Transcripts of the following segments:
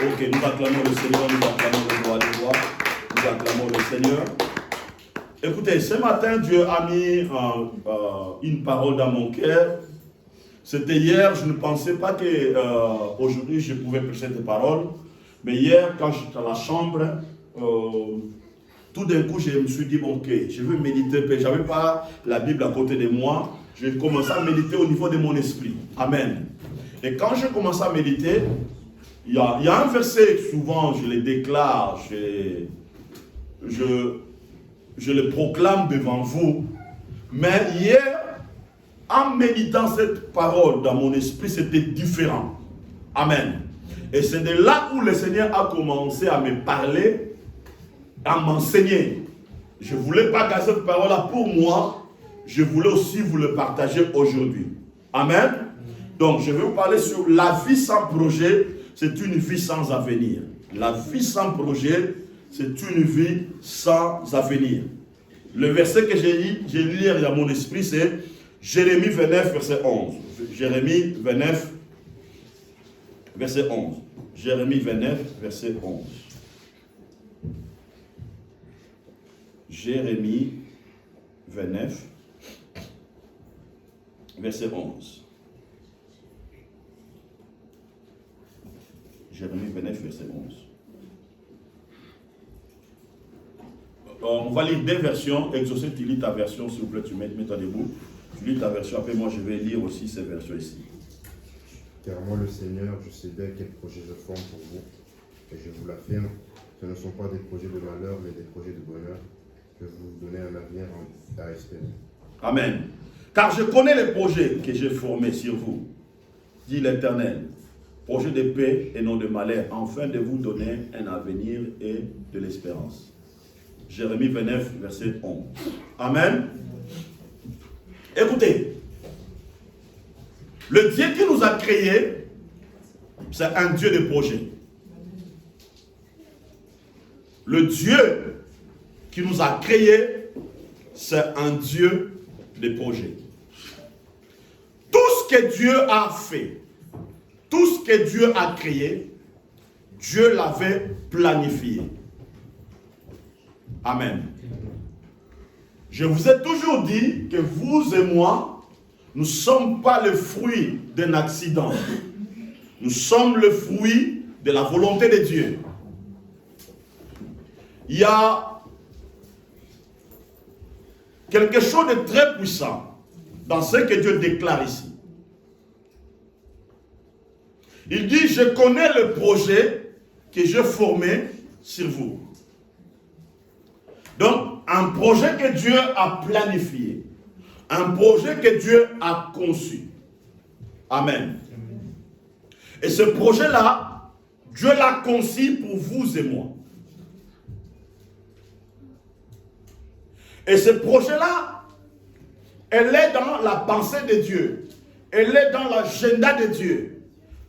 Ok, nous acclamons le Seigneur, nous acclamons le roi des rois, nous acclamons le Seigneur. Écoutez, ce matin, Dieu a mis une parole dans mon cœur. C'était hier, je ne pensais pas qu'aujourd'hui je pouvais prêcher cette parole. Mais hier, quand j'étais dans la chambre, tout d'un coup, je me suis dit, bon, ok, je veux méditer. Je n'avais pas la Bible à côté de moi. J'ai commencé à méditer au niveau de mon esprit. Amen. Et quand je commence à méditer, il y a un verset, souvent je le déclare, je le proclame devant vous. Mais hier, en méditant cette parole dans mon esprit, c'était différent. Amen. Et c'est de là où le Seigneur a commencé à me parler, à m'enseigner. Je ne voulais pas garder cette parole-là pour moi, je voulais aussi vous le partager aujourd'hui. Amen. Donc, je vais vous parler sur la vie sans projet, c'est une vie sans avenir. La vie sans projet, c'est une vie sans avenir. Le verset que j'ai lu hier dans mon esprit, c'est Jérémie 29, verset 11. Jérémie 29, verset 11. Jérémie 29, verset 11. Jérémie 29, verset 11. Jérémie 29, verset 11. On va lire deux versions. Exaucé, tu lis ta version, s'il vous plaît, tu mets-toi debout. Tu lis ta version, après moi je vais lire aussi ces versions ici. Car moi le Seigneur, je sais bien quel projet je forme pour vous, et je vous l'affirme, ce ne sont pas des projets de malheur, mais des projets de bonheur, que vous donnez un avenir à espérer. Amen. Car je connais les projets que j'ai formés sur vous, dit l'Éternel. Projet de paix et non de malheur, afin de vous donner un avenir et de l'espérance. Jérémie 29, verset 11. Amen. Écoutez, le Dieu qui nous a créés, c'est un Dieu de projet. Le Dieu qui nous a créés, c'est un Dieu de projet. Tout ce que Dieu a fait, tout ce que Dieu a créé, Dieu l'avait planifié. Amen. Je vous ai toujours dit que vous et moi, nous ne sommes pas le fruit d'un accident. Nous sommes le fruit de la volonté de Dieu. Il y a quelque chose de très puissant dans ce que Dieu déclare ici. Il dit, je connais le projet que j'ai formé sur vous. Donc, un projet que Dieu a planifié. Un projet que Dieu a conçu. Amen. Et ce projet-là, Dieu l'a conçu pour vous et moi. Et ce projet-là, elle est dans la pensée de Dieu. Elle est dans l'agenda de Dieu.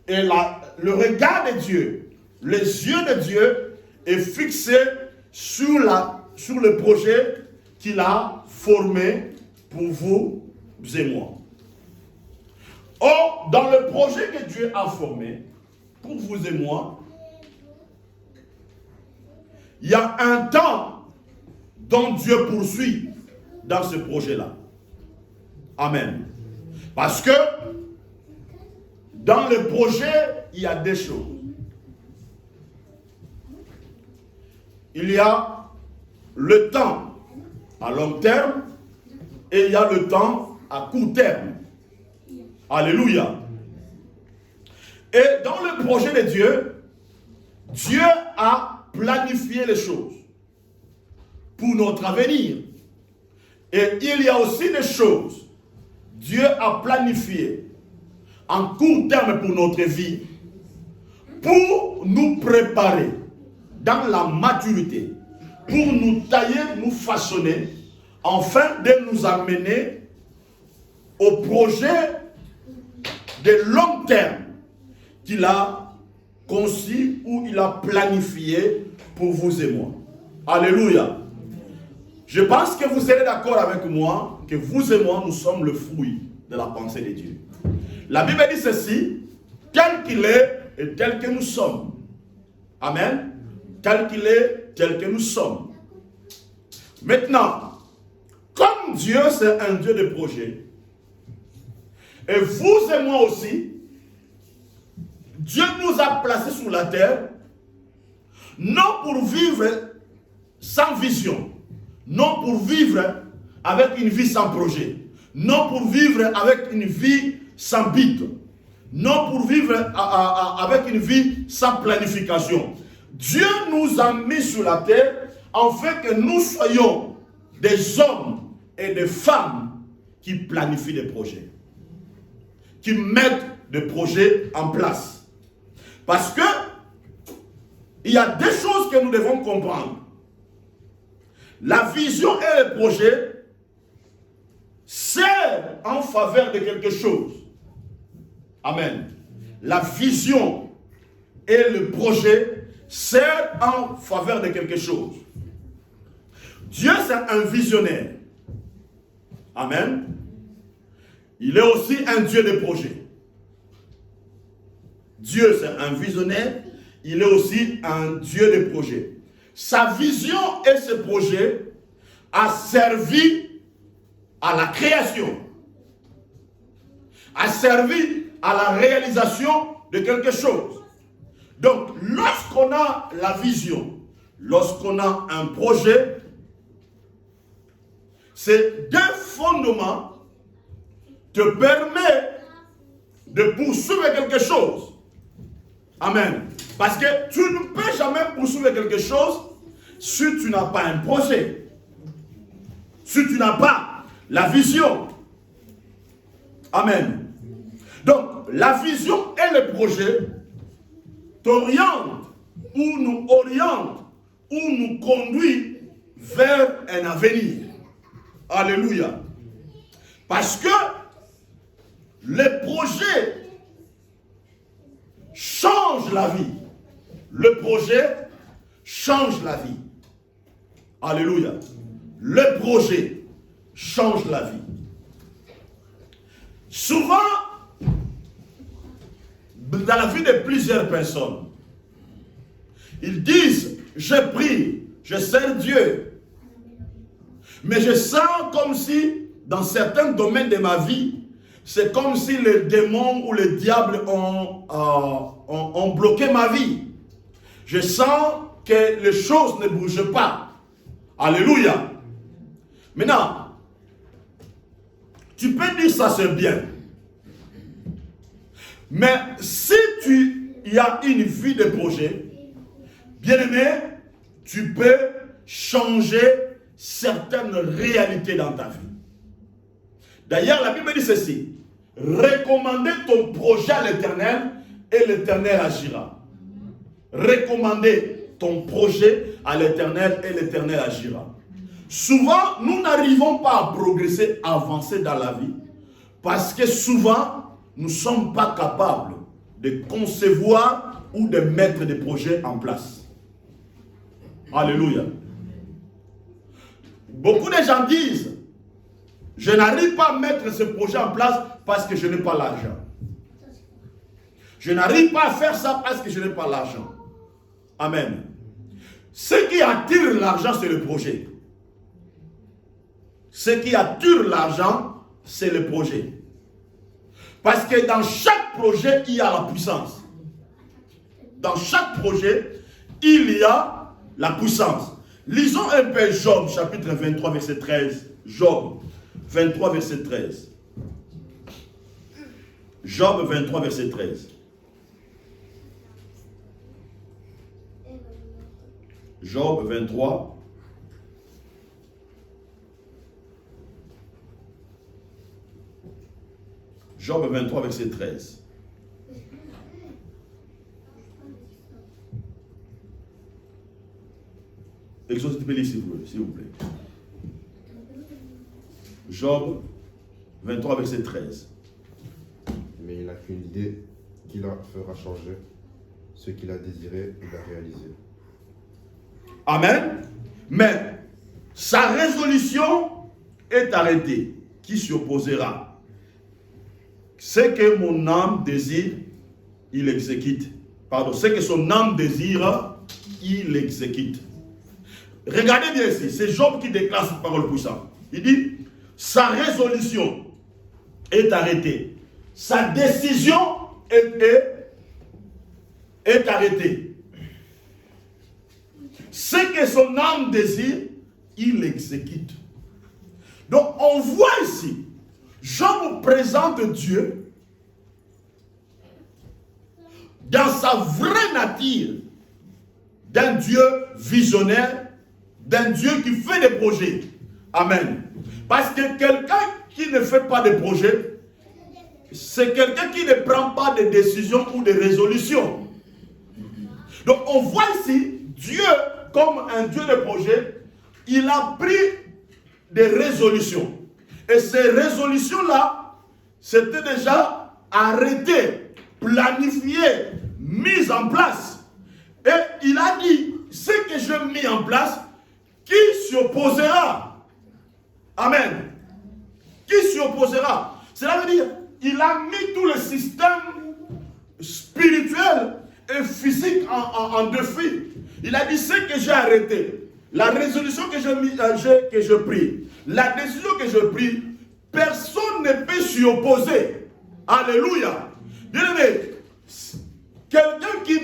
Et le regard de Dieu, les yeux de Dieu est fixé sur le projet qu'il a formé pour vous et moi. Or, dans le projet que Dieu a formé pour vous et moi, il y a un temps dont Dieu poursuit dans ce projet-là. Amen. Parce que dans le projet, il y a des choses. Il y a le temps à long terme et il y a le temps à court terme. Alléluia. Et dans le projet de Dieu, Dieu a planifié les choses pour notre avenir. Et il y a aussi des choses Dieu a planifiées en court terme pour notre vie, pour nous préparer dans la maturité, pour nous tailler, nous façonner, afin de nous amener au projet de long terme qu'il a conçu ou il a planifié pour vous et moi. Alléluia. Je pense que vous serez d'accord avec moi que vous et moi, nous sommes le fruit de la pensée de Dieu. La Bible dit ceci, tel qu'il est et tel que nous sommes. Amen. Tel qu'il est, tel que nous sommes. Maintenant, comme Dieu c'est un Dieu de projet, et vous et moi aussi, Dieu nous a placés sur la terre, non pour vivre sans vision, non pour vivre avec une vie sans projet, non pour vivre avec une vie sans but, non pour vivre avec une vie sans planification. Dieu nous a mis sur la terre afin que nous soyons des hommes et des femmes qui planifient des projets, qui mettent des projets en place. Parce que il y a des choses que nous devons comprendre. La vision et le projet servent en faveur de quelque chose. Amen. La vision et le projet servent en faveur de quelque chose. Dieu, c'est un visionnaire. Amen. Il est aussi un Dieu de projet. Dieu, c'est un visionnaire. Il est aussi un Dieu de projet. Sa vision et ce projet a servi à la création, a servi à la réalisation de quelque chose. Donc, lorsqu'on a la vision, lorsqu'on a un projet, ces deux fondements te permettent de poursuivre quelque chose. Amen. Parce que tu ne peux jamais poursuivre quelque chose si tu n'as pas un projet. Si tu n'as pas la vision. Amen. Donc, la vision et le projet t'orientent ou nous orientent ou nous conduisent vers un avenir. Alléluia. Parce que le projet change la vie. Le projet change la vie. Alléluia. Le projet change la vie. Souvent, dans la vie de plusieurs personnes, ils disent, je prie, je sers Dieu. Mais je sens comme si, dans certains domaines de ma vie, c'est comme si les démons ou les diables ont bloqué ma vie. Je sens que les choses ne bougent pas. Alléluia. Maintenant, tu peux dire ça c'est bien. Mais si tu y as une vie de projet, bien aimé, tu peux changer certaines réalités dans ta vie. D'ailleurs, la Bible dit ceci. Recommandez ton projet à l'Éternel et l'Éternel agira. Recommandez ton projet à l'Éternel et l'Éternel agira. Souvent, nous n'arrivons pas à progresser, à avancer dans la vie parce que souvent, nous ne sommes pas capables de concevoir ou de mettre des projets en place. Alléluia. Beaucoup de gens disent, je n'arrive pas à mettre ce projet en place parce que je n'ai pas l'argent. Je n'arrive pas à faire ça parce que je n'ai pas l'argent. Amen. Ce qui attire l'argent, c'est le projet. Ce qui attire l'argent, c'est le projet. Parce que dans chaque projet, il y a la puissance. Dans chaque projet, il y a la puissance. Lisons un peu Job, chapitre 23, verset 13. Job 23, verset 13. Job 23, verset 13. Job 23. Job 23, verset 13. Exode s'il vous plaît. Job 23, verset 13. Mais il n'a qu'une idée qui la fera changer. Ce qu'il a désiré, il a réalisé. Amen. Mais sa résolution est arrêtée. Qui s'y opposera? Ce que mon âme désire, il exécute. pardon, ce que son âme désire, il l'exécute. Regardez bien ici, c'est Job qui déclare cette parole puissante. Il dit, sa résolution est arrêtée. Sa décision est arrêtée. Ce que son âme désire, il l'exécute. Donc on voit ici, Job présente Dieu dans sa vraie nature, d'un Dieu visionnaire, d'un Dieu qui fait des projets. Amen. Parce que quelqu'un qui ne fait pas de projets, c'est quelqu'un qui ne prend pas de décisions ou de résolutions. Donc on voit ici, Dieu, comme un Dieu de projet, il a pris des résolutions. Et ces résolutions-là, c'était déjà arrêté, planifié, mis en place. Et il a dit, ce que j'ai mis en place, qui s'y opposera? Amen. Qui s'y opposera? Cela veut dire, il a mis tout le système spirituel et physique en défi. Il a dit, ce que j'ai arrêté, la résolution que j'ai prise, la décision que j'ai prise, personne ne peut s'y opposer. Alléluia. Bien-aimé, quelqu'un qui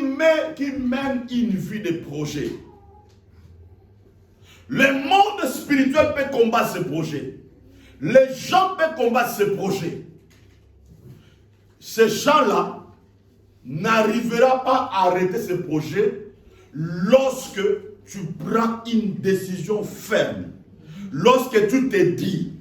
mène une vie de projet, le monde spirituel peut combattre ce projet. Les gens peuvent combattre ce projet. Ces gens-là n'arriveront pas à arrêter ce projet lorsque tu prends une décision ferme. Lorsque tu te dis,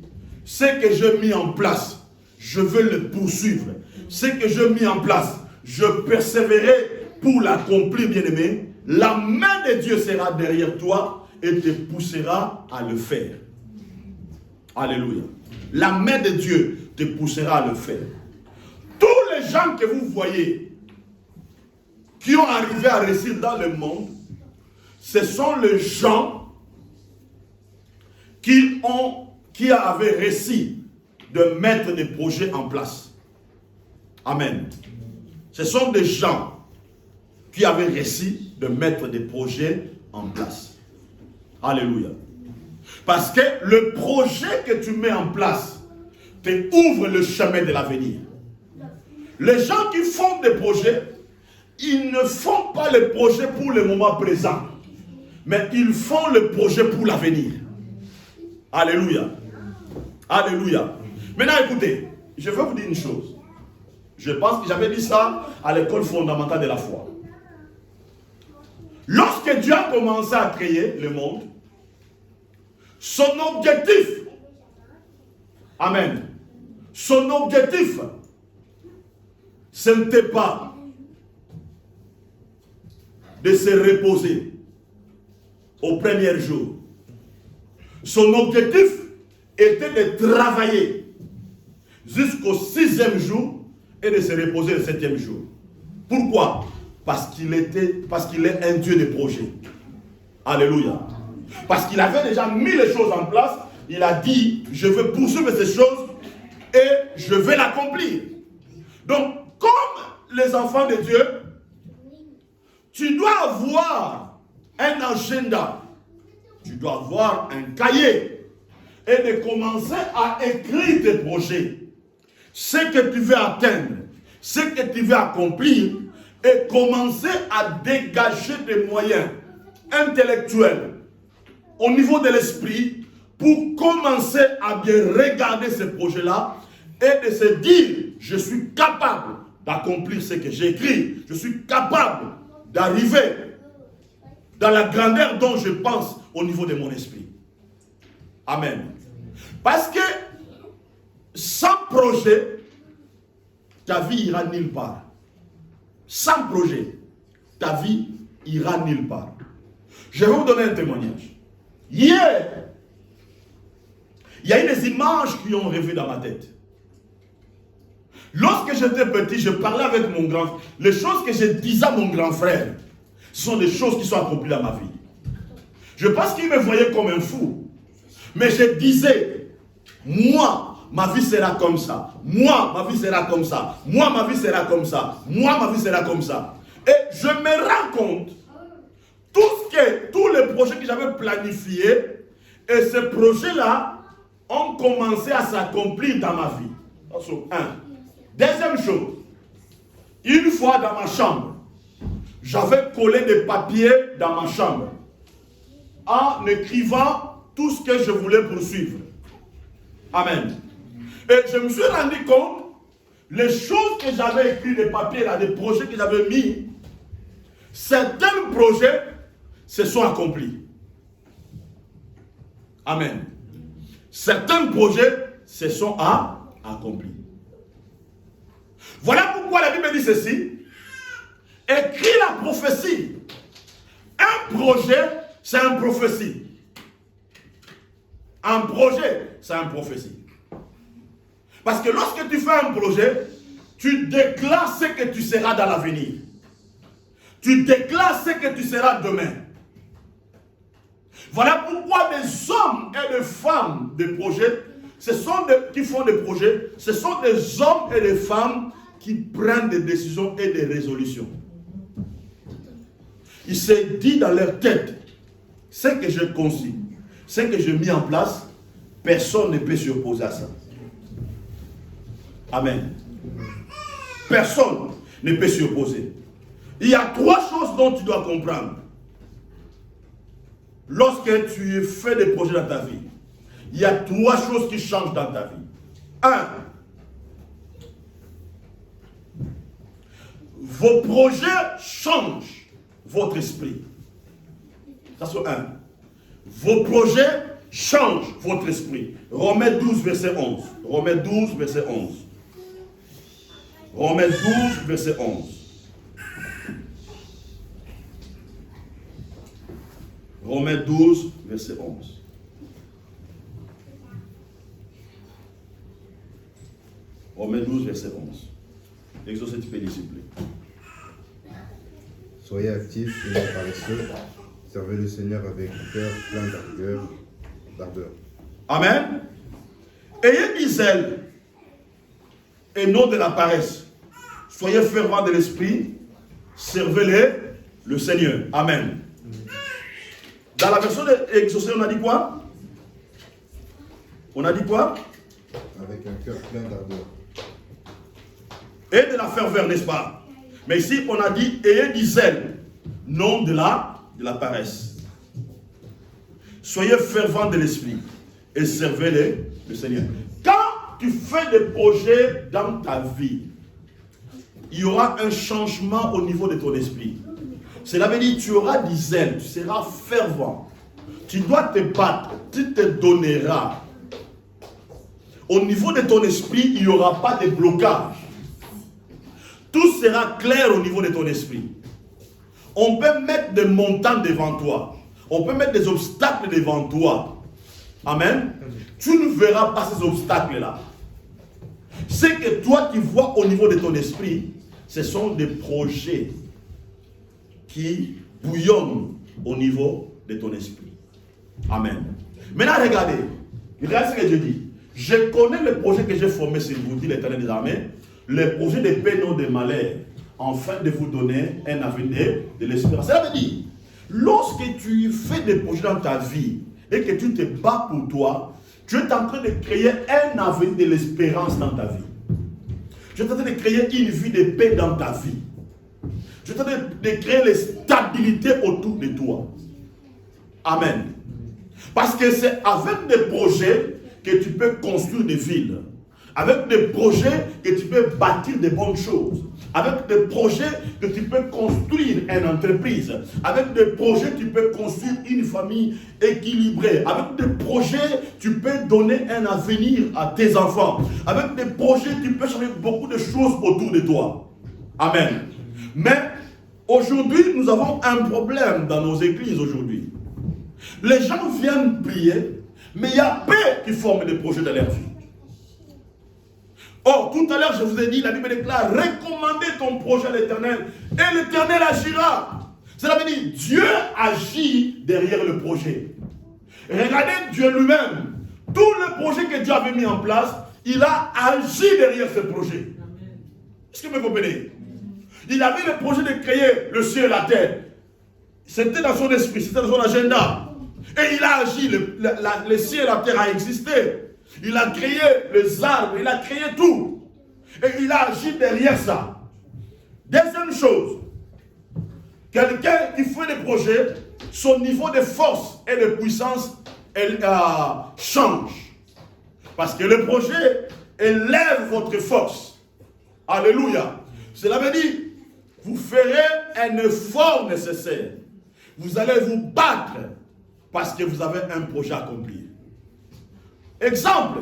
ce que j'ai mis en place, je veux le poursuivre. Ce que j'ai mis en place, je persévérerai pour l'accomplir, bien-aimé. La main de Dieu sera derrière toi et te poussera à le faire. Alléluia. La main de Dieu te poussera à le faire. Tous les gens que vous voyez qui ont arrivé à réussir dans le monde, ce sont les gens qui avaient réussi de mettre des projets en place. Amen. Ce sont des gens qui avaient réussi de mettre des projets en place. Alléluia. Parce que le projet que tu mets en place te ouvre le chemin de l'avenir. Les gens qui font des projets, ils ne font pas le projet pour le moment présent, mais ils font le projet pour l'avenir. Alléluia. Alléluia. Maintenant écoutez, je vais vous dire une chose. Je pense que j'avais dit ça à l'école fondamentale de la foi. Lorsque Dieu a commencé à créer le monde, son objectif, amen, son objectif, ce n'était pas de se reposer au premier jour. Son objectif était de travailler jusqu'au 6e jour et de se reposer le 7e jour. Pourquoi? Parce qu'il est un Dieu de projet. Alléluia. Parce qu'il avait déjà mis les choses en place. Il a dit, je veux poursuivre ces choses et je vais l'accomplir. Donc, comme les enfants de Dieu, tu dois avoir un agenda. Tu dois avoir un cahier et de commencer à écrire tes projets. Ce que tu veux atteindre, ce que tu veux accomplir, et commencer à dégager des moyens intellectuels au niveau de l'esprit pour commencer à bien regarder ces projets-là et de se dire, je suis capable d'accomplir ce que j'écris, je suis capable d'arriver dans la grandeur dont je pense au niveau de mon esprit. Amen. Parce que sans projet, ta vie ira nulle part. Sans projet, ta vie ira nulle part. Je vais vous donner un témoignage. Hier, il y a eu des images qui ont rêvé dans ma tête. Lorsque j'étais petit, je parlais avec mon grand frère. Les choses que je disais à mon grand frère, ce sont des choses qui sont accomplies dans ma vie. Je pense qu'il me voyait comme un fou. Mais je disais, moi, ma vie sera comme ça. Moi, ma vie sera comme ça. Moi, ma vie sera comme ça. Moi, ma vie sera comme ça. Et je me rends compte, tous les projets que j'avais planifiés, et ces projets-là ont commencé à s'accomplir dans ma vie. Un. Deuxième chose, une fois dans ma chambre, j'avais collé des papiers dans ma chambre en écrivant tout ce que je voulais poursuivre. Amen. Et je me suis rendu compte, les choses que j'avais écrites, des papiers, là, des projets que j'avais mis, certains projets se sont accomplis. Amen. Certains projets se sont accomplis. Voilà pourquoi la Bible dit ceci. Écris la prophétie. Un projet, c'est une prophétie. Un projet, c'est une prophétie. Parce que lorsque tu fais un projet, tu déclares ce que tu seras dans l'avenir. Tu déclares ce que tu seras demain. Voilà pourquoi des hommes et des femmes de projets, qui font des projets, ce sont des hommes et des femmes qui prennent des décisions et des résolutions. Il s'est dit dans leur tête, ce que je conçus, ce que j'ai mis en place, personne ne peut s'y opposer à ça. Amen. Personne ne peut s'y opposer. Il y a trois choses dont tu dois comprendre. Lorsque tu fais des projets dans ta vie, il y a trois choses qui changent dans ta vie. Un, vos projets changent votre esprit. Ça c'est un. Vos projets changent votre esprit. Romains 12, verset 11. Romains 12, verset 11. Romains 12, verset 11. Romains 12, verset 11. Romains 12, verset 11. Exauce un petit peu, s'il vous plaît. Soyez actifs et non paresseux. Servez le Seigneur avec cœur plein d'ardeur. Amen. Ayez du zèle et non de la paresse. Soyez fervents de l'esprit. Servez le Seigneur. Amen. Dans la version d'Exaucé, on a dit quoi? On a dit quoi? Avec un cœur plein d'ardeur. Et de la ferveur, n'est-ce pas? Mais ici, on a dit ayez du zèle, non de la paresse. Soyez fervents de l'esprit et servez le Seigneur. Quand tu fais des projets dans ta vie, il y aura un changement au niveau de ton esprit. Cela veut dire que tu auras du zèle, tu seras fervent. Tu dois te battre, tu te donneras. Au niveau de ton esprit, il n'y aura pas de blocage. Tout sera clair au niveau de ton esprit. On peut mettre des montants devant toi. On peut mettre des obstacles devant toi. Amen. Tu ne verras pas ces obstacles-là. Ce que toi tu vois au niveau de ton esprit, ce sont des projets qui bouillonnent au niveau de ton esprit. Amen. Maintenant, regardez ce que je dis. Je connais le projet que j'ai formé sur vous, dit l'Éternel des armées, le projet de paix, non de malheur, afin de vous donner un avenir de l'espérance. Ça veut dire, lorsque tu fais des projets dans ta vie et que tu te bats pour toi, tu es en train de créer un avenir de l'espérance dans ta vie. Tu es en train de créer une vie de paix dans ta vie. Tu es en train de créer la stabilité autour de toi. Amen. Parce que c'est avec des projets que tu peux construire des villes. Avec des projets que tu peux bâtir de bonnes choses. Avec des projets que tu peux construire une entreprise. Avec des projets tu peux construire une famille équilibrée. Avec des projets tu peux donner un avenir à tes enfants. Avec des projets tu peux changer beaucoup de choses autour de toi. Amen. Mais aujourd'hui nous avons un problème dans nos églises aujourd'hui. Les gens viennent prier, mais il y a peu qui forment des projets dans leur vie. Or, tout à l'heure, je vous ai dit, la Bible déclare, recommandez ton projet à l'Éternel, et l'Éternel agira. Cela veut dire, Dieu agit derrière le projet. Regardez Dieu lui-même. Tout le projet que Dieu avait mis en place, il a agi derrière ce projet. Est-ce que vous comprenez? Il avait le projet de créer le ciel et la terre. C'était dans son esprit, c'était dans son agenda. Et il a agi, le ciel et la terre a existé. Il a créé les arbres, il a créé tout. Et il a agi derrière ça. Deuxième chose, quelqu'un qui fait des projets, son niveau de force et de puissance change. Parce que le projet élève votre force. Alléluia. Cela veut dire, vous ferez un effort nécessaire. Vous allez vous battre parce que vous avez un projet à accomplir. Exemple,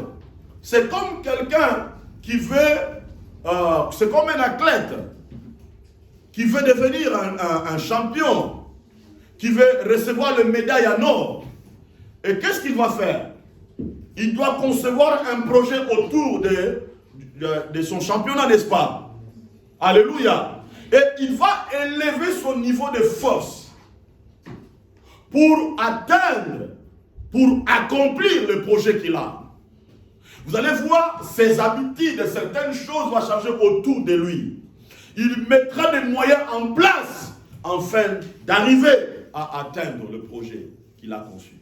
c'est comme quelqu'un qui veut, c'est comme un athlète qui veut devenir un champion, qui veut recevoir le médaille en or. Et qu'est-ce qu'il va faire? Il doit concevoir un projet autour de son championnat, n'est-ce pas? Alléluia. Et il va élever son niveau de force pour atteindre, pour accomplir le projet qu'il a. Vous allez voir, ses habitudes, certaines choses vont changer autour de lui. Il mettra des moyens en place afin d'arriver à atteindre le projet qu'il a conçu.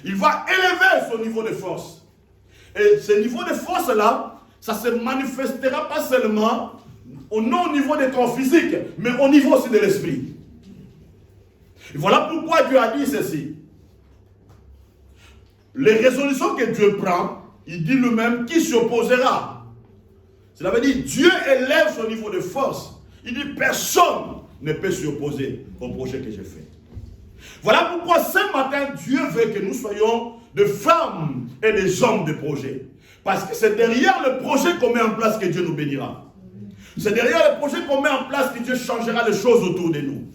Il va élever son niveau de force. Et ce niveau de force-là, ça se manifestera pas seulement au niveau de ton physique, mais au niveau aussi de l'esprit. Et voilà pourquoi Dieu a dit ceci. Les résolutions que Dieu prend, il dit lui-même qui s'y opposera. Cela veut dire Dieu élève son niveau de force. Il dit personne ne peut s'y opposer au projet que j'ai fait. Voilà pourquoi ce matin, Dieu veut que nous soyons des femmes et des hommes de projet. Parce que c'est derrière le projet qu'on met en place que Dieu nous bénira. C'est derrière le projet qu'on met en place que Dieu changera les choses autour de nous.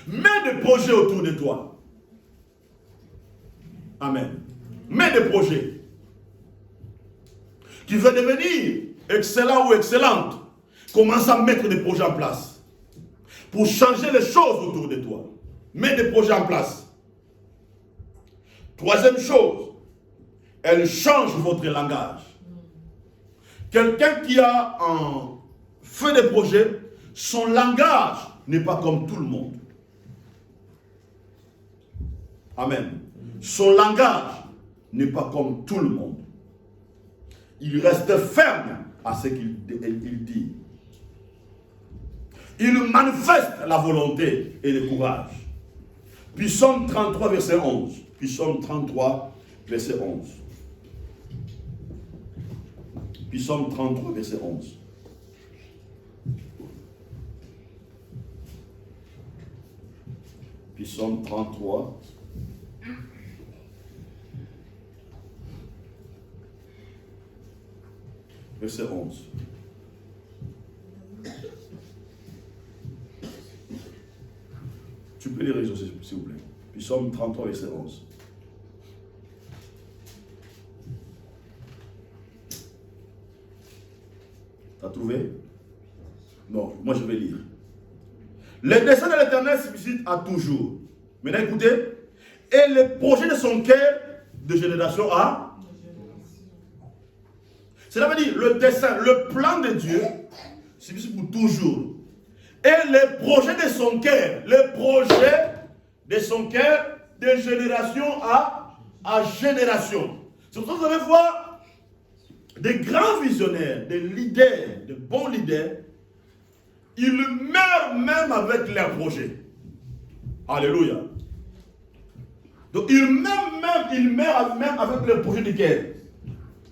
Mets des projets autour de toi. Amen. Mets des projets. Tu veux devenir excellent ou excellente, commence à mettre des projets en place. Pour changer les choses autour de toi. Mets des projets en place. Troisième chose, elle change votre langage. Quelqu'un qui a fait des projets, son langage n'est pas comme tout le monde. Amen. Son langage n'est pas comme tout le monde. Il reste ferme à ce qu'il dit. Il manifeste la volonté et le courage. Psaume 33, verset 11. Psaume 33, verset 11. Psaume 33, verset 11. Psaume 33. Verset 11. Tu peux lire s'il vous plaît. Psaume 33, verset 11. T'as trouvé? Non, moi je vais lire. Les desseins de l'Éternel subsistent à toujours. Maintenant écoutez. Et les projets de son cœur de génération à. Cela veut dire le dessein, le plan de Dieu subsiste pour toujours. Et les projets de son cœur, les projets de son cœur de génération à génération. C'est pour ça que vous allez voir des grands visionnaires, des leaders, de bons leaders, ils meurent même avec leurs projets. Alléluia. Donc ils meurent même avec leurs projets de cœur.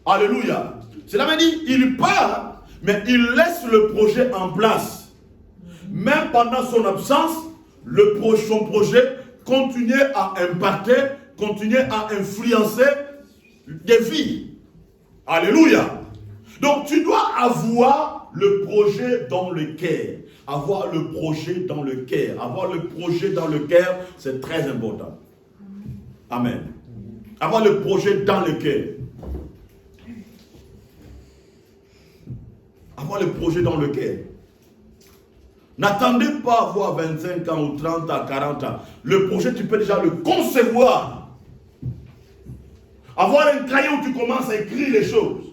Alléluia. Cela veut dire il part, mais il laisse le projet en place. Même pendant son absence, son projet continuait à impacter, continuait à influencer des vies. Alléluia. Donc tu dois avoir le projet dans le cœur. Avoir le projet dans le cœur. Avoir le projet dans le cœur, c'est très important. Amen. Avoir le projet dans le cœur. Avoir le projet dans le cœur. N'attendez pas à avoir 25 ans ou 30 ans, 40 ans. Le projet, tu peux déjà le concevoir. Avoir un crayon où tu commences à écrire les choses.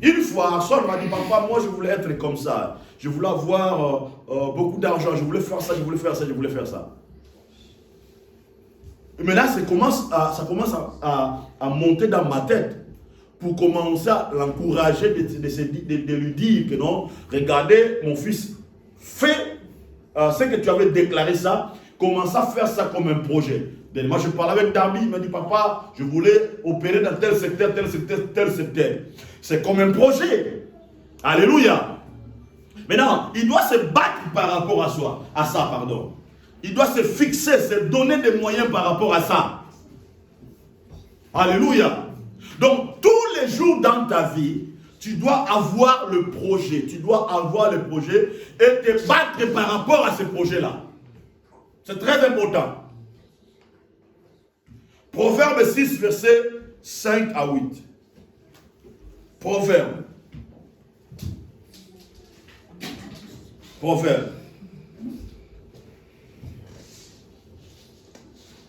Une fois, Arson m'a dit, papa, moi je voulais être comme ça. Je voulais avoir beaucoup d'argent, je voulais faire ça, je voulais faire ça, je voulais faire ça. Mais là, ça commence à monter dans ma tête pour commencer à l'encourager, de lui dire que non, regardez, mon fils, fais ce que tu avais déclaré ça, commence à faire ça comme un projet. Moi, je parlais avec Darby, il m'a dit, papa, je voulais opérer dans tel secteur, tel secteur, tel secteur. C'est comme un projet. Alléluia. Maintenant, il doit se battre par rapport à ça. Il doit se fixer, se donner des moyens par rapport à ça. Alléluia. Donc, tous les jours dans ta vie, tu dois avoir le projet. Tu dois avoir le projet et te battre par rapport à ce projet-là. C'est très important. Proverbe 6, versets 5 à 8. Proverbe.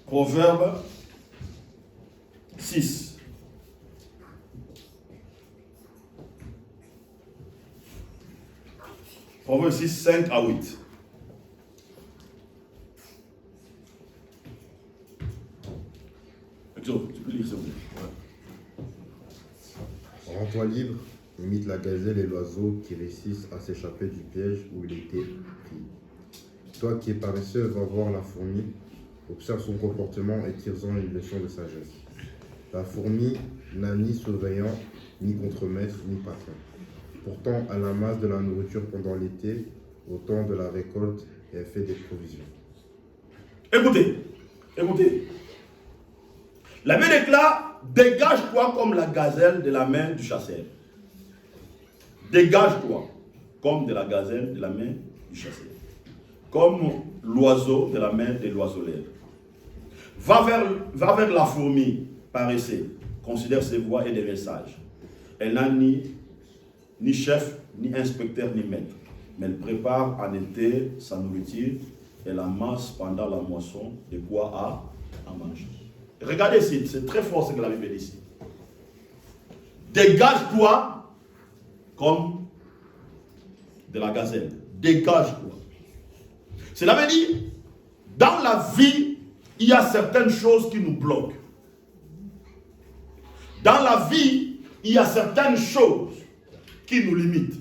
Proverbe 6. Proverbe 6, 5 à 8. Tu peux lire, s'il vous plaît. Rends-toi libre, imite la gazelle et l'oiseau qui réussissent à s'échapper du piège où il était pris. Toi qui es paresseux, va voir la fourmi, observe son comportement et tire-en une leçon de sagesse. La fourmi n'a ni surveillant, ni contremaître, ni patron. Pourtant, elle amasse de la nourriture pendant l'été, au temps de la récolte, et elle fait des provisions. Écoutez. La Bible déclare, dégage-toi comme la gazelle de la main du chasseur. Dégage-toi comme de la gazelle de la main du chasseur. Comme l'oiseau de la main de l'oiseleur. Va vers la fourmi paresseux, considère ses voies et devient sage. Elle n'a ni chef, ni inspecteur, ni maître. Mais elle prépare en été sa nourriture et la masse pendant la moisson de quoi à manger. Regardez ici, c'est très fort ce que la Bible dit ici. Dégage-toi comme de la gazelle. Dégage-toi. Cela veut dire, dans la vie, il y a certaines choses qui nous bloquent. Dans la vie, il y a certaines choses qui nous limitent.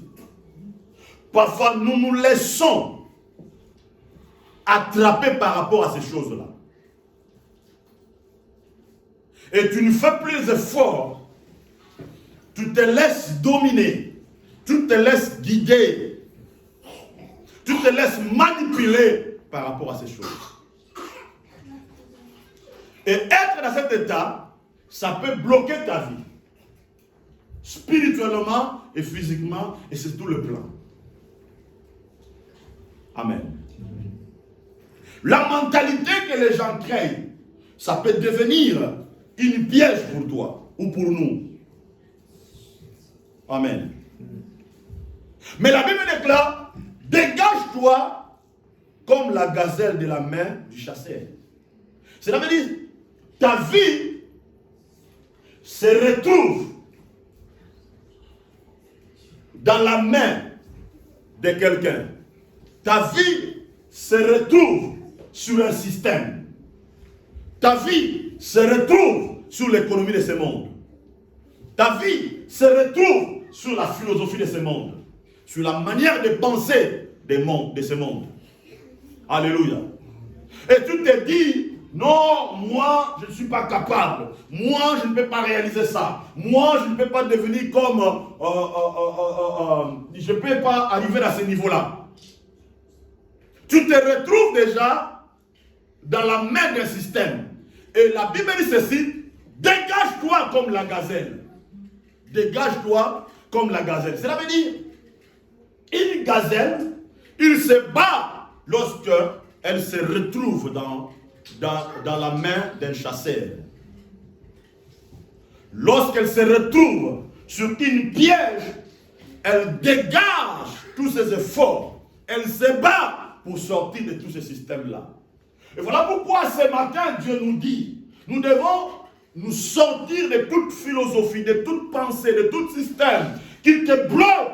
Parfois, nous nous laissons attraper par rapport à ces choses-là. Et tu ne fais plus d'efforts. Tu te laisses dominer. Tu te laisses guider. Tu te laisses manipuler par rapport à ces choses. Et être dans cet état, ça peut bloquer ta vie. Spirituellement et physiquement, et c'est tout le plan. Amen. La mentalité que les gens créent, ça peut devenir une piège pour toi ou pour nous. Amen. Mais la Bible déclare, dégage-toi comme la gazelle de la main du chasseur. Cela veut dire, ta vie se retrouve dans la main de quelqu'un. Ta vie se retrouve sur un système. Ta vie se retrouve sur l'économie de ce monde. Ta vie se retrouve sur la philosophie de ce monde. Sur la manière de penser de ce monde. Alléluia. Et tu te dis, non, moi, je ne suis pas capable. Moi, je ne peux pas réaliser ça. Moi, je ne peux pas devenir comme... je ne peux pas arriver à ce niveau-là. Tu te retrouves déjà dans la main d'un système. Et la Bible dit ceci, dégage-toi comme la gazelle. Dégage-toi comme la gazelle. Cela veut dire, une gazelle, il se bat lorsque elle se retrouve dans la main d'un chasseur. Lorsqu'elle se retrouve sur une piège, elle dégage tous ses efforts. Elle se bat pour sortir de tous ces systèmes-là. Et voilà pourquoi ce matin, Dieu nous dit, nous devons nous sortir de toute philosophie, de toute pensée, de tout système qui te bloque,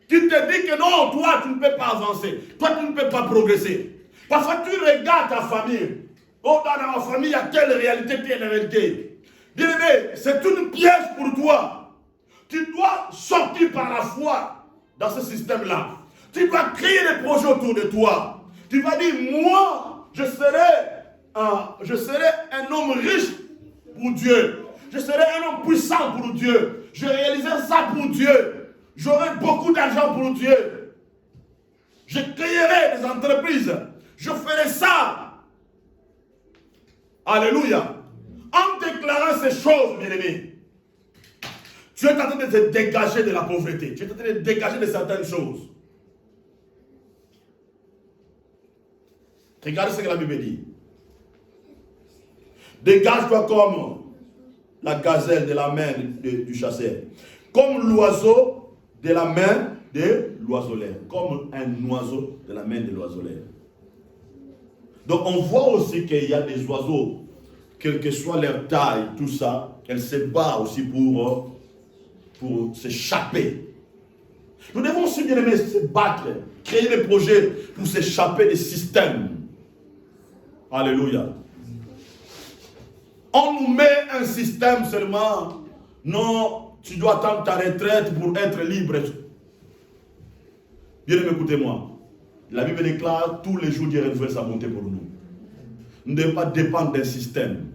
qui te dit que non, toi, tu ne peux pas avancer, toi, tu ne peux pas progresser. Parfois, tu regardes ta famille. Oh, dans ma famille, il y a telle réalité. Bien-aimé, c'est une piège pour toi. Tu dois sortir par la foi dans ce système-là. Tu dois créer des projets autour de toi. Tu vas dire, moi, je serai un homme riche pour Dieu. Je serai un homme puissant pour Dieu. Je réaliserai ça pour Dieu. J'aurai beaucoup d'argent pour Dieu. Je créerai des entreprises. Je ferai ça. Alléluia. En déclarant ces choses, bien-aimés, tu es en train de te dégager de la pauvreté. Tu es en train de te dégager de certaines choses. Regardez ce que la Bible dit. Dégage-toi comme la gazelle de la main du chasseur. Comme l'oiseau de la main de l'oiseleur. Comme un oiseau de la main de l'oiseleur. Donc on voit aussi qu'il y a des oiseaux, quelle que soit leur taille, tout ça, elles se battent aussi pour s'échapper. Nous devons aussi bien aimer se battre, créer des projets pour s'échapper des systèmes. Alléluia. On nous met un système seulement. Non, tu dois attendre ta retraite pour être libre. Bien aimé, écoutez-moi. La Bible déclare tous les jours Dieu renouvelle sa bonté pour nous. Nous ne devons pas dépendre d'un système.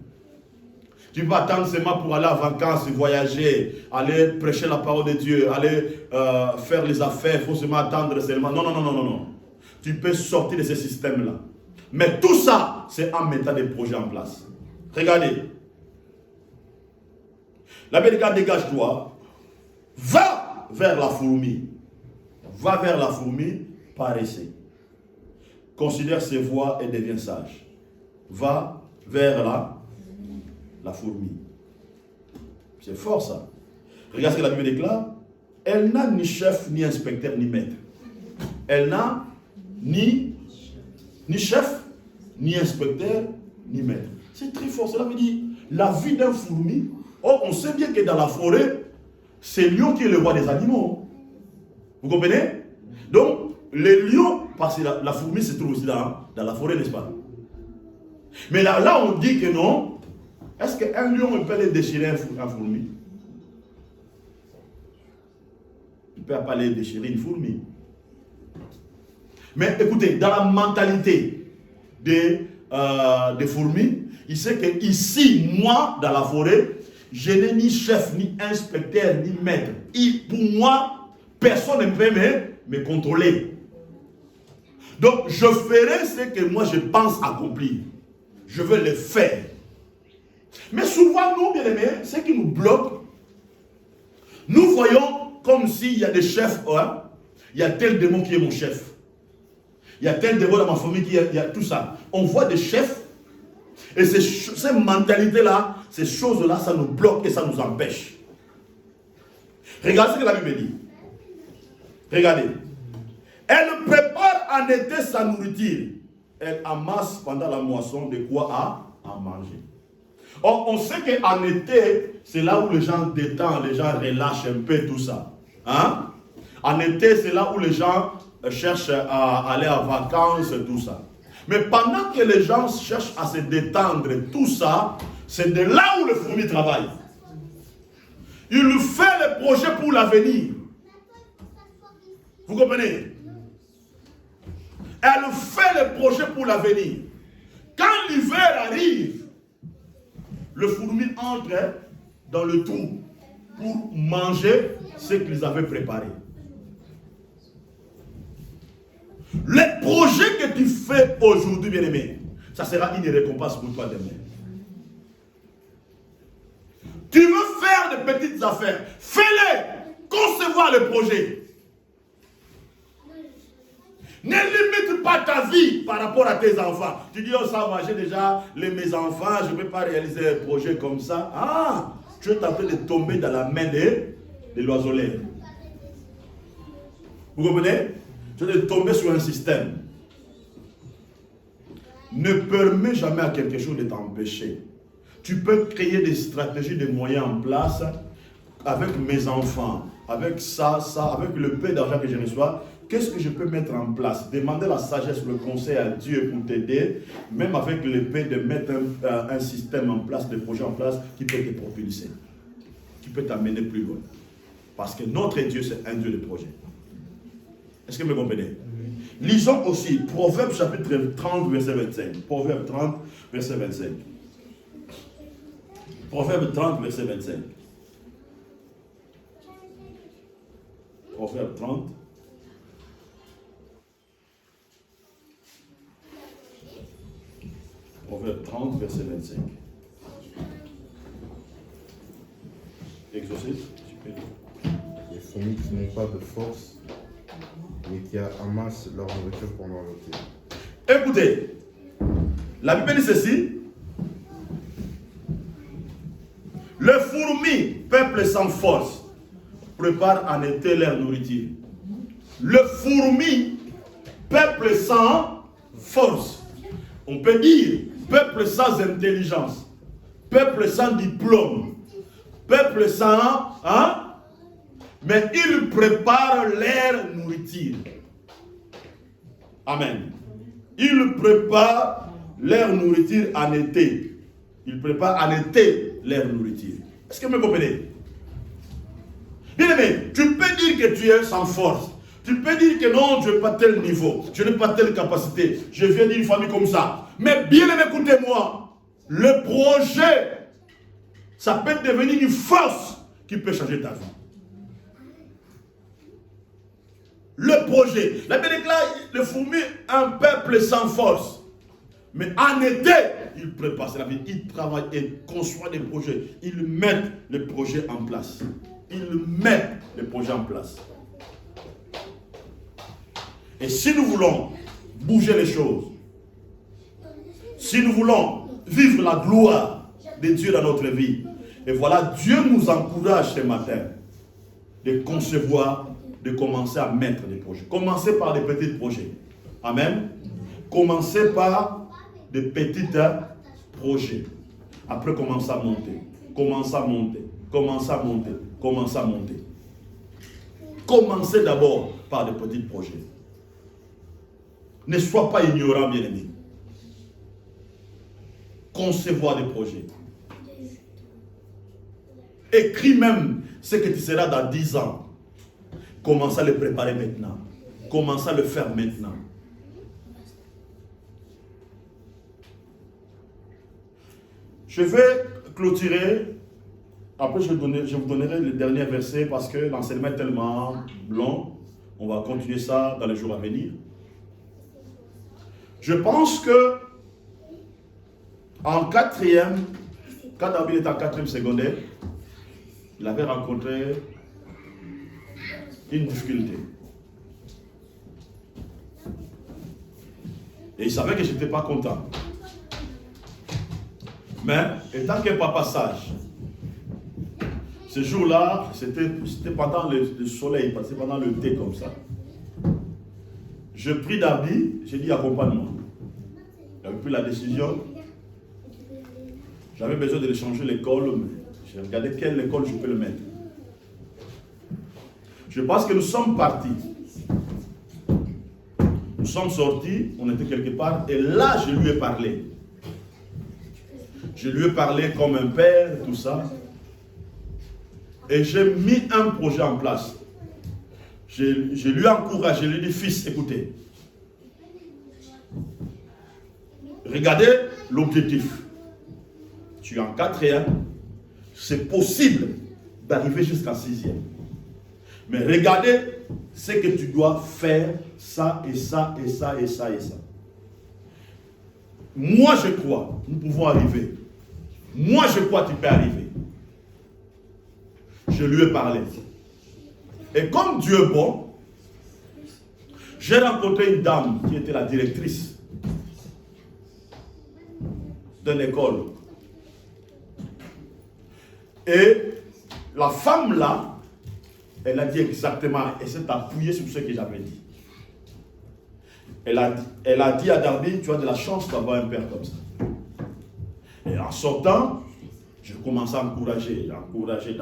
Tu vas attendre seulement pour aller en vacances, voyager, aller prêcher la parole de Dieu, aller faire les affaires, il faut seulement attendre seulement. Non. Tu peux sortir de ce système-là. Mais tout ça, c'est en mettant des projets en place. Regardez. La Bible dit, dégage-toi. Va vers la fourmi. Va vers la fourmi par essai. Considère ses voies et deviens sage. Va vers la fourmi. C'est fort ça. Regarde ce que la Bible déclare. Elle n'a ni chef, ni inspecteur, ni maître. Elle n'a ni chef, ni inspecteur, ni maître. C'est très fort. Cela veut dire la vie d'un fourmi. Oh, on sait bien que dans la forêt, c'est le lion qui est le roi des animaux. Vous comprenez? Donc, les lions, parce que la fourmi se trouve aussi dans la forêt, n'est-ce pas? Mais là, on dit que non. Est-ce qu'un lion peut aller déchirer un fourmi? Il ne peut pas aller déchirer une fourmi. Mais écoutez, dans la mentalité des fourmis, il sait que ici, moi, dans la forêt, je n'ai ni chef, ni inspecteur, ni maître. Pour moi, personne ne peut me contrôler. Donc, je ferai ce que moi je pense accomplir. Je veux le faire. Mais souvent, nous, bien aimés, ce qui nous bloque, nous voyons comme s'il y a des chefs. Hein? Il y a tel démon qui est mon chef. Il y a tel démon dans ma famille qui il y a tout ça. On voit des chefs. Et ces mentalités-là, ces choses-là, ça nous bloque et ça nous empêche. Regardez ce que la Bible dit. Regardez. Elle prépare en été sa nourriture. Elle amasse pendant la moisson de quoi à manger. Or, on sait qu'en été, c'est là où les gens détendent, les gens relâchent un peu tout ça. Hein? En été, c'est là où les gens cherchent à aller en vacances, tout ça. Mais pendant que les gens cherchent à se détendre, tout ça, c'est de là où le fourmi travaille. Il fait les projets pour l'avenir. Vous comprenez? Elle fait les projets pour l'avenir. Quand l'hiver arrive, le fourmi entre dans le trou pour manger ce qu'ils avaient préparé. Les projets que tu fais aujourd'hui, bien-aimé, ça sera une récompense pour toi demain. Tu veux faire de petites affaires, fais-les, concevoir le projet. Ne limite pas ta vie par rapport à tes enfants. Tu dis, oh ça va, j'ai déjà mes enfants, je ne peux pas réaliser un projet comme ça. Ah, tu es en train de tomber dans la main de l'oiseleur. Vous comprenez? Tu es en train de tomber sur un système. Ne permets jamais à quelque chose de t'empêcher. Tu peux créer des stratégies, des moyens en place avec mes enfants. avec ça, avec le peu d'argent que je reçois, qu'est-ce que je peux mettre en place? Demander la sagesse, le conseil à Dieu pour t'aider, même avec le peu de mettre un système en place, des projets en place qui peut te propulser, qui peut t'amener plus loin. Parce que notre Dieu, c'est un Dieu de projet. Est-ce que vous me comprenez? Lisons aussi Proverbe chapitre 30, verset 25. Proverbe 30, verset 25. Proverbe 30, verset 25. Proverbe 30. Proverbe 30, verset 25. Exorciste, Les fourmis qui n'ont pas de force, mais qui amassent leur nourriture pendant l'été. Écoutez, la Bible dit ceci. Le fourmi, peuple sans force, prépare en été leur nourriture. Le fourmi, peuple sans force. On peut dire, peuple sans intelligence, peuple sans diplôme, peuple sans... mais ils préparent leur nourriture. Amen. Ils préparent leur nourriture en été. Ils préparent en été leur nourriture. Est-ce que vous me comprenez? Bien aimé, tu peux dire que tu es sans force. Tu peux dire que non, je n'ai pas tel niveau, je n'ai pas telle capacité, je viens d'une famille comme ça. Mais bien aimé, écoutez-moi, le projet, ça peut devenir une force qui peut changer ta vie. Le projet, la Bible déclare, le fourmi, un peuple sans force. Mais en été, ils préparent, c'est la vie, ils travaillent et construisent des projets. Ils mettent les projets en place. Ils mettent les projets en place. Et si nous voulons bouger les choses, si nous voulons vivre la gloire de Dieu dans notre vie, et voilà, Dieu nous encourage ce matin de concevoir, de commencer à mettre des projets. Commencez par des petits projets. Amen. Commencez par des petits projets. Après, commencez à monter. Commencez à monter. Commencez à monter. Commencez à monter. Commencez d'abord par des petits projets. Ne sois pas ignorant, bien-aimé. Concevoir des projets. Écris même ce que tu seras dans 10 ans. Commence à le préparer maintenant. Commence à le faire maintenant. Je vais clôturer. Après, je vous donnerai le dernier verset parce que l'enseignement est tellement long. On va continuer ça dans les jours à venir. Je pense que en quatrième, quand David était en quatrième secondaire, il avait rencontré une difficulté. Et il savait que je n'étais pas content. Mais étant qu'un papa sage, ce jour-là, c'était pendant le soleil, c'était pendant le thé comme ça. Je prie David, j'ai dit accompagne-moi. J'avais pris la décision. J'avais besoin de changer l'école, mais j'ai regardé quelle école je peux le mettre. Je pense que nous sommes partis. Nous sommes sortis, on était quelque part, et là je lui ai parlé. Je lui ai parlé comme un père, tout ça. Et j'ai mis un projet en place. Je lui ai encouragé, je lui ai dit, fils, écoutez. Regardez l'objectif. Tu es en 4e. C'est possible d'arriver jusqu'en 6e. Mais regardez ce que tu dois faire, ça et ça et ça et ça et ça. Moi je crois, nous pouvons arriver. Moi je crois que tu peux arriver. Je lui ai parlé. Et comme Dieu est bon, j'ai rencontré une dame qui était la directrice d'une école. Et la femme là, elle a dit exactement, elle s'est appuyée sur ce que j'avais dit. Elle a dit à Darby, tu as de la chance d'avoir un père comme ça. Et en sortant, je commençais à encourager, encourager.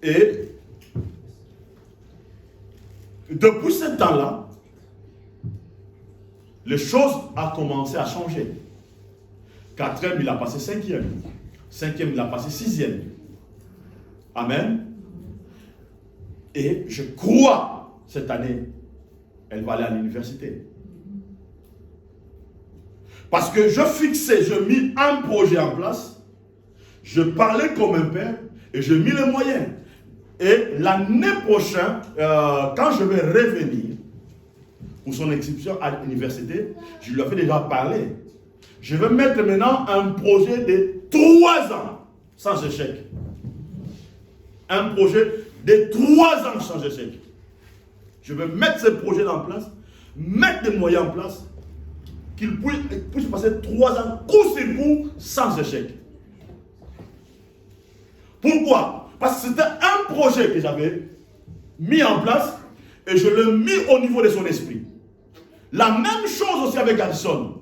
Et depuis ce temps-là, les choses ont commencé à changer. 4e, il a passé 5e. 5e, il a passé 6e. Amen. Et je crois, cette année, elle va aller à l'université. Parce que je fixais, je mis un projet en place, je parlais comme un père, et je mis les moyens. Et l'année prochaine, quand je vais revenir pour son inscription à l'université, je lui avais déjà parlé. Je vais mettre maintenant un projet de 3 ans sans échec. Un projet de 3 ans sans échec. Je vais mettre ce projet en place, mettre des moyens en place, qu'il puisse passer 3 ans coup sur coup sans échec. Pourquoi? Parce que c'était un projet que j'avais mis en place et je l'ai mis au niveau de son esprit. La même chose aussi avec Garçon.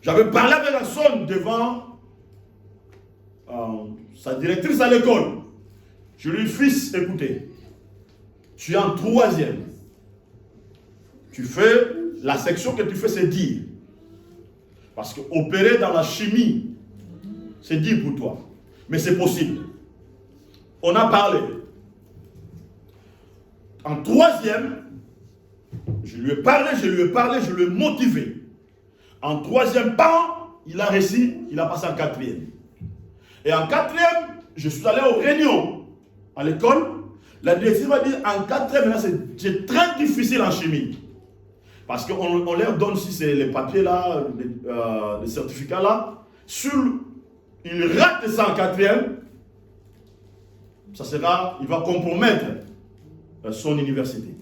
J'avais parlé avec Garçon devant sa directrice à l'école. Je lui ai dit, fils, écoutez, tu es en 3e. Tu fais, la section que tu fais, c'est dire. Parce que opérer dans la chimie, c'est dire pour toi. Mais c'est possible. On a parlé. En 3e, je lui ai parlé, je lui ai motivé. En 3e pas, il a réussi, il a passé en 4e. Et en 4e, je suis allé aux réunions à l'école. La directrice m'a dit, en 4e, c'est très difficile en chimie. Parce qu'on leur donne, si c'est les papiers là, les certificats là, il rate ça en 4e, il va compromettre son université.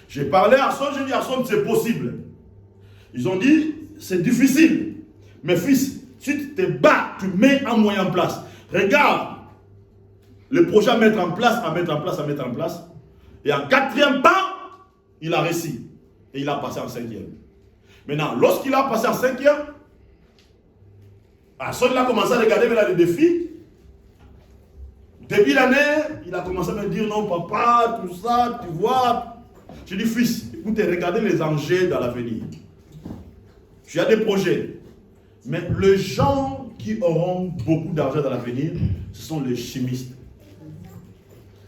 J'ai parlé à Son, j'ai dit à Son, c'est possible. Ils ont dit, c'est difficile. Mais fils, si tu te bats, tu mets un moyen en place. Regarde, le projet à mettre en place. Et en 4e pas, il a réussi. Et il a passé en 5e. Maintenant, lorsqu'il a passé en 5e, Son a commencé à regarder les défis. Début l'année, il a commencé à me dire, non papa, tout ça, tu vois. Je dis, fils, écoutez, regardez les enjeux dans l'avenir. Tu as des projets. Mais les gens qui auront beaucoup d'argent dans l'avenir, ce sont les chimistes.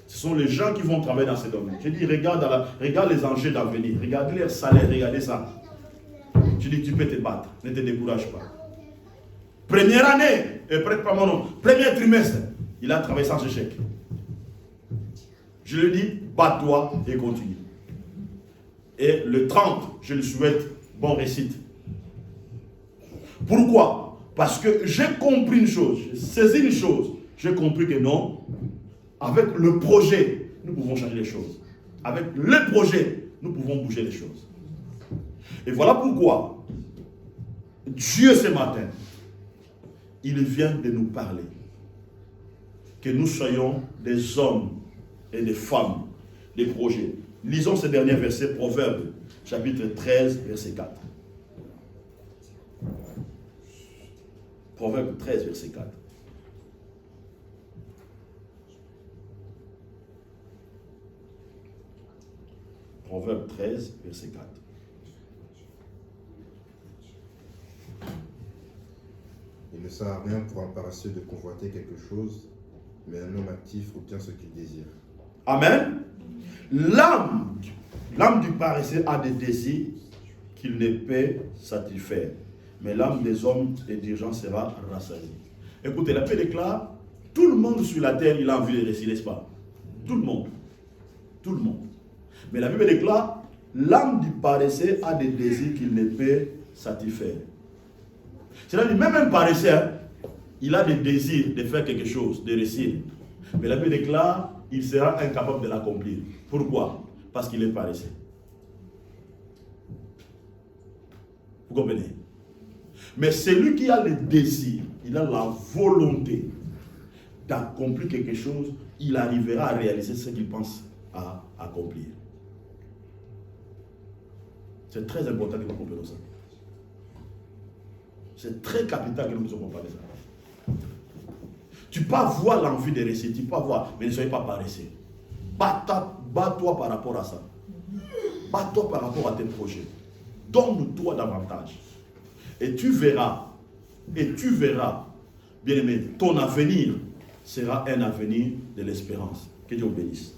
Ce sont les gens qui vont travailler dans ces domaines. Je dis, regarde les enjeux d'avenir. Regardez leur salaire, regardez ça. Je dis, tu peux te battre. Ne te décourage pas. Première année, premier trimestre, il a travaillé sans échec. Je lui dis, bats-toi et continue. Et le 30, je lui souhaite bon réussite. Pourquoi? Parce que j'ai compris une chose, j'ai saisi une chose. J'ai compris que non, avec le projet, nous pouvons changer les choses. Avec le projet, nous pouvons bouger les choses. Et voilà pourquoi Dieu ce matin, il vient de nous parler. Que nous soyons des hommes et des femmes, des projets. Lisons ces derniers versets, Proverbes, chapitre 13, verset 4. Proverbe 13, verset 4. Proverbe 13, verset 4. Il ne sert à rien pour un paresseux de convoiter quelque chose, mais un homme actif obtient ce qu'il désire. Amen. L'âme du paresseux a des désirs qu'il ne peut satisfaire. Mais l'âme des hommes et dirigeants sera rassasiée. Écoutez, la paix déclare, tout le monde sur la terre, il a envie de réussir, n'est-ce pas? Tout le monde. Tout le monde. Mais la Bible déclare, l'âme du paresseux a des désirs qu'il ne peut satisfaire. C'est-à-dire, même un paresseux, il a des désirs de faire quelque chose, de réussir. Mais la Bible déclare, il sera incapable de l'accomplir. Pourquoi? Parce qu'il est paresseux. Vous comprenez? Mais celui qui a le désir, il a la volonté d'accomplir quelque chose, il arrivera à réaliser ce qu'il pense à accomplir. C'est très important que nous comprenions ça. C'est très capital que nous puissions comprendre ça. Tu peux avoir l'envie de réussir, tu peux avoir, mais ne soyez pas paresseux. Bats-toi par rapport à ça. Bats-toi par rapport à tes projets. Donne-toi davantage. Et tu verras, bien aimé, ton avenir sera un avenir de l'espérance. Que Dieu vous bénisse.